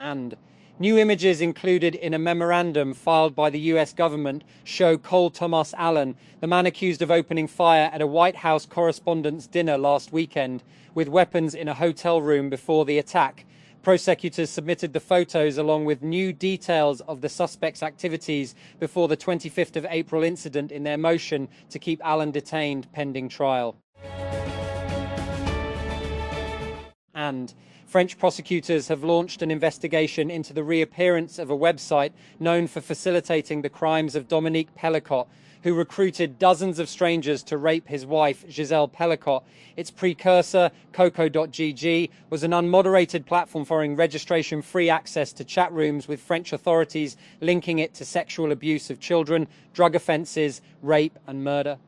And new images included in a memorandum filed by the US government show Cole Thomas Allen, the man accused of opening fire at a White House correspondents' dinner last weekend, with weapons in a hotel room before the attack. Prosecutors submitted the photos along with new details of the suspect's activities before the 25th of April incident in their motion to keep Allen detained pending trial. And French prosecutors have launched an investigation into the reappearance of a website known for facilitating the crimes of Dominique Pellicot, who recruited dozens of strangers to rape his wife, Giselle Pellicot. Its precursor, Coco.gg, was an unmoderated platform offering registration-free access to chat rooms with French authorities linking it to sexual abuse of children, drug offences, rape and murder.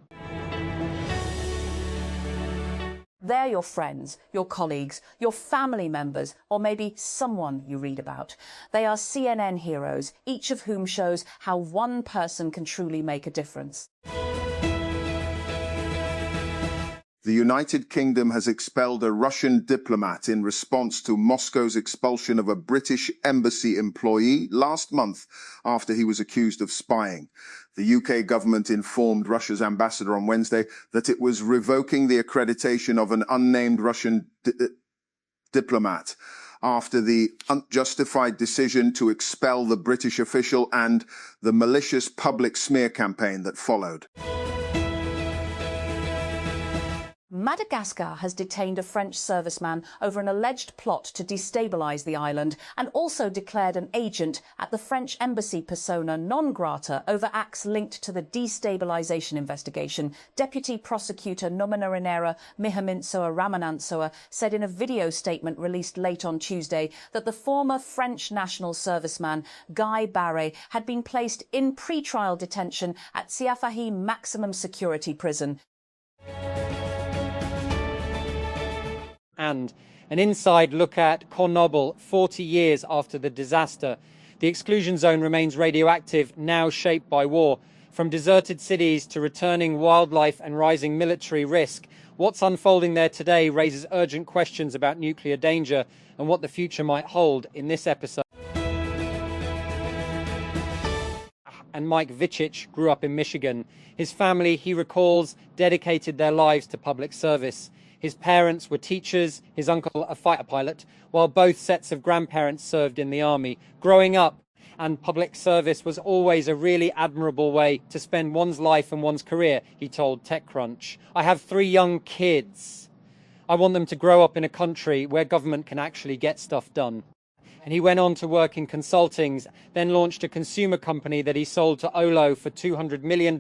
They're your friends, your colleagues, your family members, or maybe someone you read about. They are CNN heroes, each of whom shows how one person can truly make a difference. The United Kingdom has expelled a Russian diplomat in response to Moscow's expulsion of a British embassy employee last month after he was accused of spying. The UK government informed Russia's ambassador on Wednesday that it was revoking the accreditation of an unnamed Russian diplomat after the unjustified decision to expel the British official and the malicious public smear campaign that followed. Madagascar has detained a French serviceman over an alleged plot to destabilise the island and also declared an agent at the French embassy persona non grata over acts linked to the destabilisation investigation. Deputy Prosecutor Nominarinera Mihamintsoa Ramanantsoa said in a video statement released late on Tuesday that the former French national serviceman Guy Barret had been placed in pre-trial detention at Siafahi Maximum Security Prison. And an inside look at Chernobyl 40 years after the disaster. The exclusion zone remains radioactive, now shaped by war. From deserted cities to returning wildlife and rising military risk, what's unfolding there today raises urgent questions about nuclear danger and what the future might hold in this episode. And Mike Vicic grew up in Michigan. His family, he recalls, dedicated their lives to public service. His parents were teachers, his uncle a fighter pilot, while both sets of grandparents served in the army. Growing up, and public service was always a really admirable way to spend one's life and one's career, he told TechCrunch. I have 3 young kids. I want them to grow up in a country where government can actually get stuff done. And he went on to work in consulting, then launched a consumer company that he sold to Olo for $200 million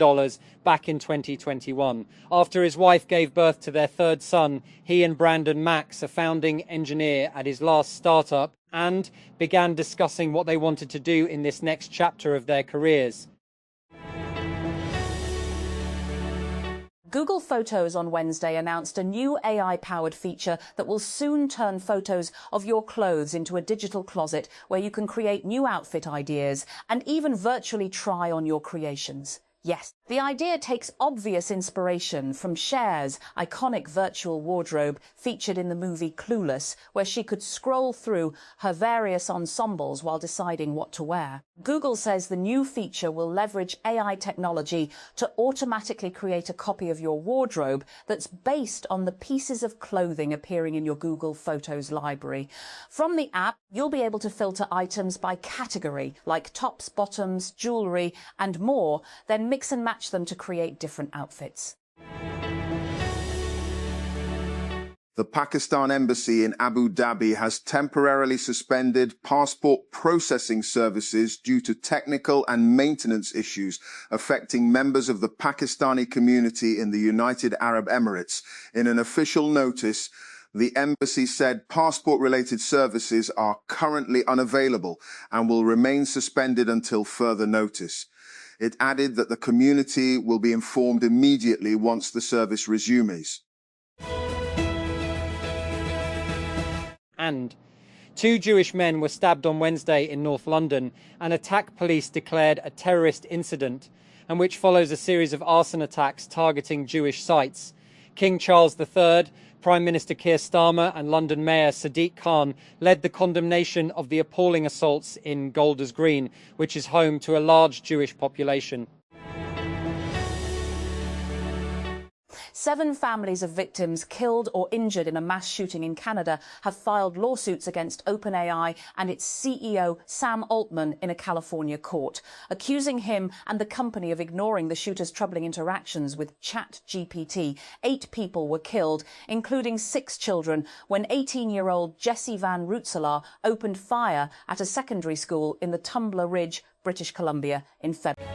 back in 2021. After his wife gave birth to their 3rd son, he and Brandon Max, a founding engineer at his last startup, and began discussing what they wanted to do in this next chapter of their careers. Google Photos on Wednesday announced a new AI-powered feature that will soon turn photos of your clothes into a digital closet where you can create new outfit ideas and even virtually try on your creations. Yes, the idea takes obvious inspiration from Cher's iconic virtual wardrobe featured in the movie Clueless, where she could scroll through her various ensembles while deciding what to wear. Google says the new feature will leverage AI technology to automatically create a copy of your wardrobe that's based on the pieces of clothing appearing in your Google Photos library. From the app, you'll be able to filter items by category, like tops, bottoms, jewellery, and more, then mix and match them to create different outfits. The Pakistan embassy in Abu Dhabi has temporarily suspended passport processing services due to technical and maintenance issues affecting members of the Pakistani community in the United Arab Emirates. In an official notice, the embassy said passport-related services are currently unavailable and will remain suspended until further notice. It added that the community will be informed immediately once the service resumes. And 2 Jewish men were stabbed on Wednesday in North London, an attack police declared a terrorist incident, and which follows a series of arson attacks targeting Jewish sites. King Charles III, Prime Minister Keir Starmer and London Mayor Sadiq Khan led the condemnation of the appalling assaults in Golders Green, which is home to a large Jewish population. 7 families of victims killed or injured in a mass shooting in Canada have filed lawsuits against OpenAI and its CEO Sam Altman in a California court, accusing him and the company of ignoring the shooter's troubling interactions with ChatGPT. 8 people were killed, including 6 children, when 18-year-old Jesse Van Rootselaar opened fire at a secondary school in the Tumbler Ridge, British Columbia, in February.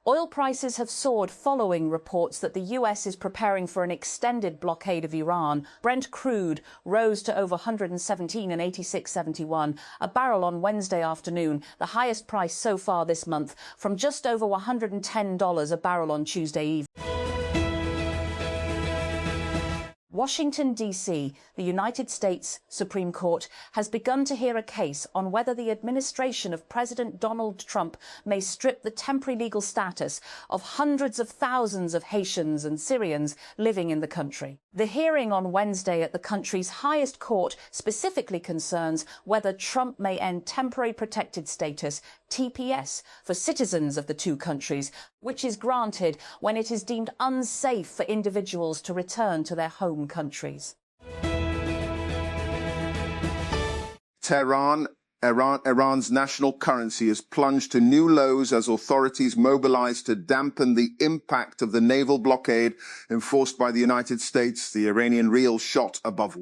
Oil prices have soared following reports that the US is preparing for an extended blockade of Iran. Brent crude rose to over $117 and 86.71 a barrel on Wednesday afternoon, the highest price so far this month, from just over $110 a barrel on Tuesday evening. Washington, D.C., the United States Supreme Court has begun to hear a case on whether the administration of President Donald Trump may strip the temporary legal status of hundreds of thousands of Haitians and Syrians living in the country. The hearing on Wednesday at the country's highest court specifically concerns whether Trump may end temporary protected status, TPS, for citizens of the 2 countries, which is granted when it is deemed unsafe for individuals to return to their home countries. Iran's national currency has plunged to new lows as authorities mobilize to dampen the impact of the naval blockade enforced by the United States. The Iranian rial shot above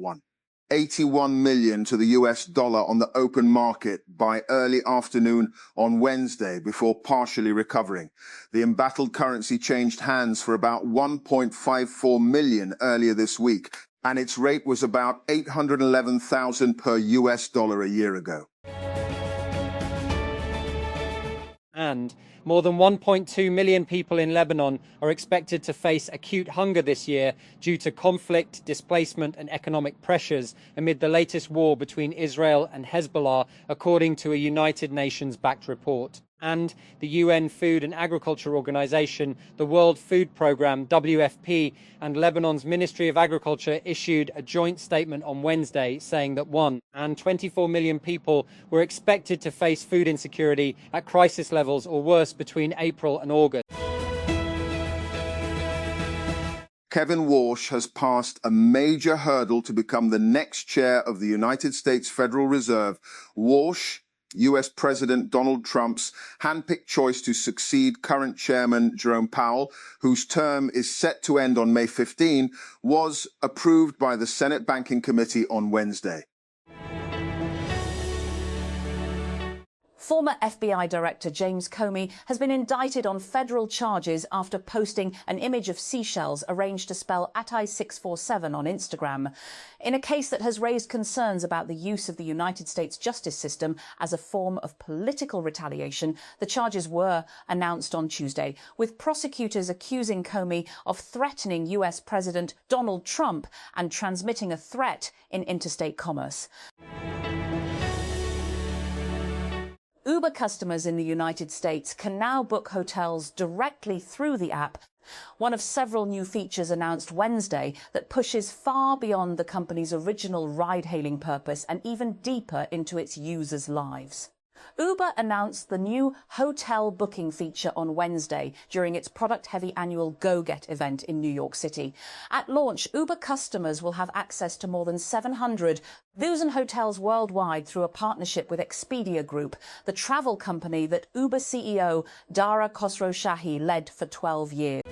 81 million to the US dollar on the open market by early afternoon on Wednesday before partially recovering. The embattled currency changed hands for about 1.54 million earlier this week, and its rate was about 811,000 per US dollar a year ago. And more than 1.2 million people in Lebanon are expected to face acute hunger this year due to conflict, displacement and economic pressures amid the latest war between Israel and Hezbollah, according to a United Nations-backed report. And the UN Food and Agriculture Organization, the World Food Programme, WFP, and Lebanon's Ministry of Agriculture issued a joint statement on Wednesday saying that 1.24 million people were expected to face food insecurity at crisis levels or worse between April and August. Kevin Warsh has passed a major hurdle to become the next chair of the United States Federal Reserve. Warsh, US President Donald Trump's handpicked choice to succeed current chairman Jerome Powell, whose term is set to end on May 15, was approved by the Senate Banking Committee on Wednesday. Former FBI Director James Comey has been indicted on federal charges after posting an image of seashells arranged to spell @I647 on Instagram, in a case that has raised concerns about the use of the United States justice system as a form of political retaliation. The charges were announced on Tuesday, with prosecutors accusing Comey of threatening US President Donald Trump and transmitting a threat in interstate commerce. Uber customers in the United States can now book hotels directly through the app, one of several new features announced Wednesday that pushes far beyond the company's original ride-hailing purpose and even deeper into its users' lives. Uber announced the new hotel booking feature on Wednesday during its product-heavy annual Go Get event in New York City. At launch, Uber customers will have access to more than 700 views and hotels worldwide through a partnership with Expedia Group, the travel company that Uber CEO Dara Khosrowshahi led for 12 years.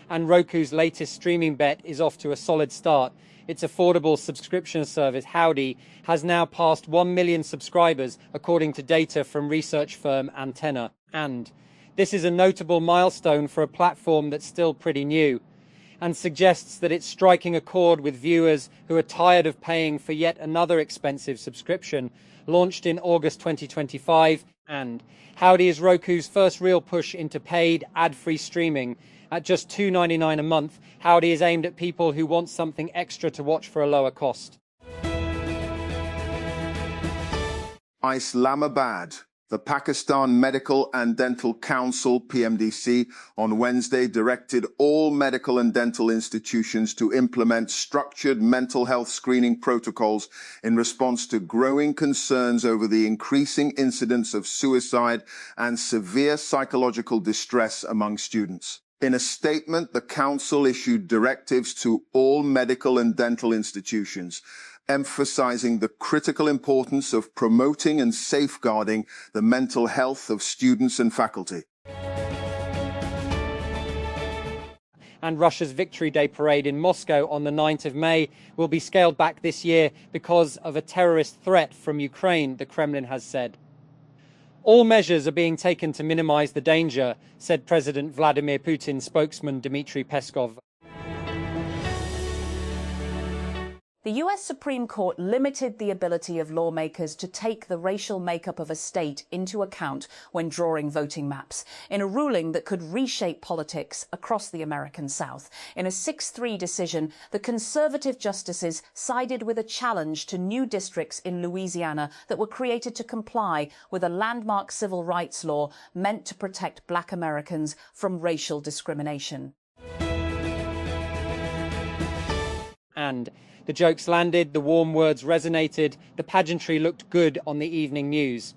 And Roku's latest streaming bet is off to a solid start. Its affordable subscription service, Howdy, has now passed 1 million subscribers, according to data from research firm Antenna. And this is a notable milestone for a platform that's still pretty new, and suggests that it's striking a chord with viewers who are tired of paying for yet another expensive subscription. Launched in August 2025, and Howdy is Roku's first real push into paid, ad-free streaming. At just $2.99 a month, Howdy is aimed at people who want something extra to watch for a lower cost. Islamabad. The Pakistan Medical and Dental Council, PMDC, on Wednesday directed all medical and dental institutions to implement structured mental health screening protocols in response to growing concerns over the increasing incidence of suicide and severe psychological distress among students. In a statement, the council issued directives to all medical and dental institutions, emphasizing the critical importance of promoting and safeguarding the mental health of students and faculty. And Russia's Victory Day parade in Moscow on the 9th of May will be scaled back this year because of a terrorist threat from Ukraine, the Kremlin has said. All measures are being taken to minimize the danger, said President Vladimir Putin's spokesman Dmitry Peskov. The US Supreme Court limited the ability of lawmakers to take the racial makeup of a state into account when drawing voting maps, in a ruling that could reshape politics across the American South. In a 6-3 decision, the conservative justices sided with a challenge to new districts in Louisiana that were created to comply with a landmark civil rights law meant to protect Black Americans from racial discrimination. And the jokes landed, the warm words resonated, the pageantry looked good on the evening news.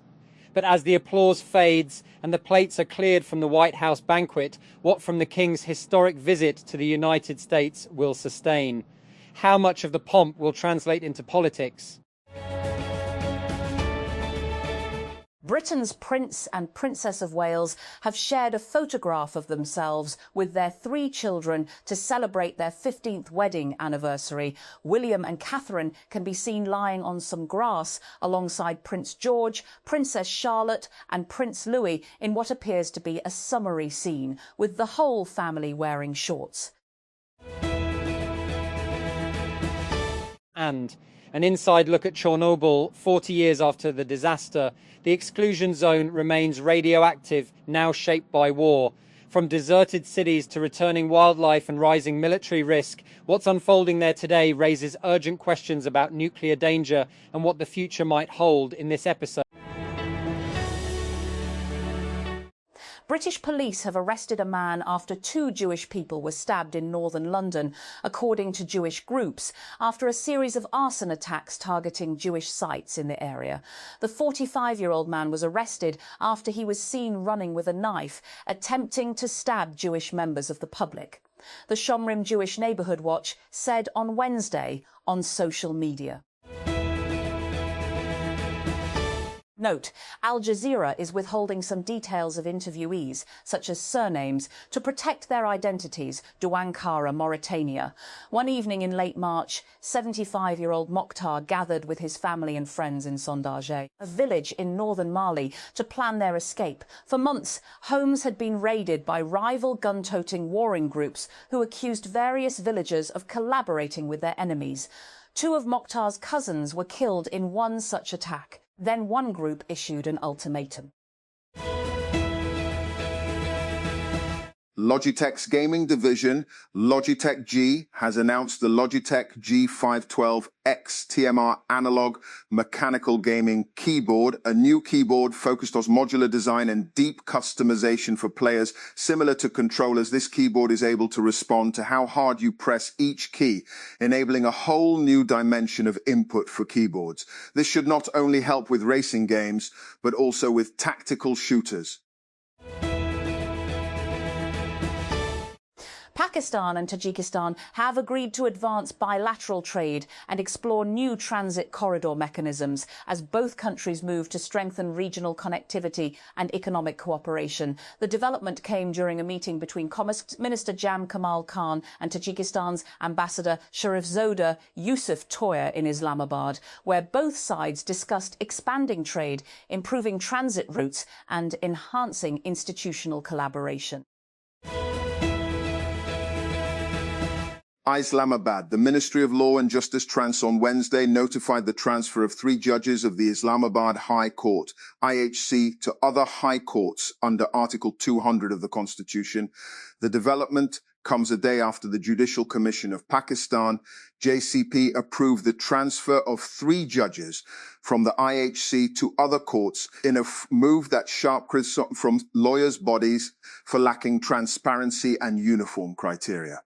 But as the applause fades and the plates are cleared from the White House banquet, what from the King's historic visit to the United States will sustain? How much of the pomp will translate into politics? Britain's Prince and Princess of Wales have shared a photograph of themselves with their 3 children to celebrate their 15th wedding anniversary. William and Catherine can be seen lying on some grass alongside Prince George, Princess Charlotte and Prince Louis in what appears to be a summery scene, with the whole family wearing shorts. And an inside look at Chernobyl 40 years after the disaster. The exclusion zone remains radioactive, now shaped by war. From deserted cities to returning wildlife and rising military risk, what's unfolding there today raises urgent questions about nuclear danger and what the future might hold in this episode. British police have arrested a man after 2 Jewish people were stabbed in northern London, according to Jewish groups, after a series of arson attacks targeting Jewish sites in the area. The 45-year-old man was arrested after he was seen running with a knife, attempting to stab Jewish members of the public. The Shomrim Jewish Neighbourhood Watch said on Wednesday on social media. Note, Al Jazeera is withholding some details of interviewees, such as surnames, to protect their identities. Douankara, Mauritania. One evening in late March, 75-year-old Mokhtar gathered with his family and friends in Sondage, a village in northern Mali, to plan their escape. For months, homes had been raided by rival gun-toting warring groups who accused various villagers of collaborating with their enemies. 2 of Mokhtar's cousins were killed in one such attack. Then one group issued an ultimatum. Logitech's gaming division, Logitech G, has announced the Logitech G512X TMR analog mechanical gaming keyboard, a new keyboard focused on modular design and deep customization for players. Similar to controllers, this keyboard is able to respond to how hard you press each key, enabling a whole new dimension of input for keyboards. This should not only help with racing games, but also with tactical shooters. Pakistan and Tajikistan have agreed to advance bilateral trade and explore new transit corridor mechanisms as both countries move to strengthen regional connectivity and economic cooperation. The development came during a meeting between Commerce Minister Jam Kamal Khan and Tajikistan's Ambassador Sharifzoda Yusuf Toya in Islamabad, where both sides discussed expanding trade, improving transit routes and enhancing institutional collaboration. Islamabad. The Ministry of Law and Justice Trans on Wednesday notified the transfer of 3 judges of the Islamabad High Court, IHC, to other high courts under Article 200 of the Constitution. The development comes a day after the Judicial Commission of Pakistan, JCP, approved the transfer of 3 judges from the IHC to other courts in a move that sharp criticism from lawyers' bodies for lacking transparency and uniform criteria.